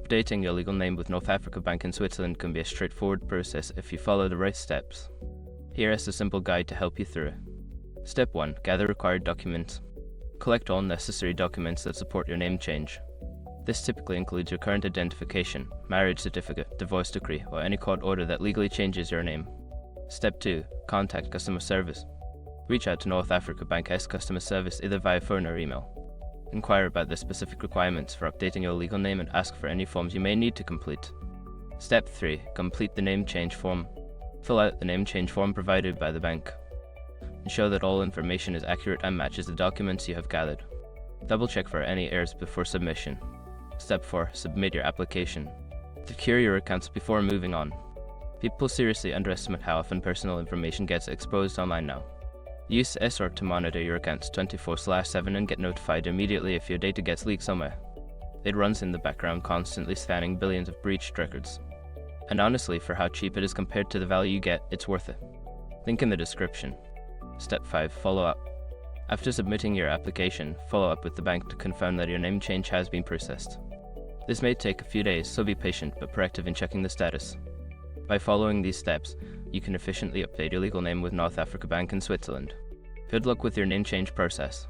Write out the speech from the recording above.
Updating your legal name with North Africa Bank in Switzerland can be a straightforward process if you follow the right steps. Here is a simple guide to help you through. Step 1. Gather required documents. Collect all necessary documents that support your name change. This typically includes your current identification, marriage certificate, divorce decree, or any court order that legally changes your name. Step 2. Contact customer service. Reach out to North Africa Bank's customer service either via phone or email. Inquire about the specific requirements for updating your legal name and ask for any forms you may need to complete. Step 3. Complete the name change form. Fill out the name change form provided by the bank. Ensure that all information is accurate and matches the documents you have gathered. Double check for any errors before submission. Step 4. Submit your application. Secure your accounts before moving on. People seriously underestimate how often personal information gets exposed online now. Use Escort to monitor your accounts 24/7 and get notified immediately if your data gets leaked somewhere. It runs in the background, constantly scanning billions of breached records. And honestly, for how cheap it is compared to the value you get, it's worth it. Link in the description. Step 5. Follow up. After submitting your application, follow up with the bank to confirm that your name change has been processed. This may take a few days, so be patient but proactive in checking the status. By following these steps, you can efficiently update your legal name with North Africa Bank in Switzerland. Good luck with your name change process.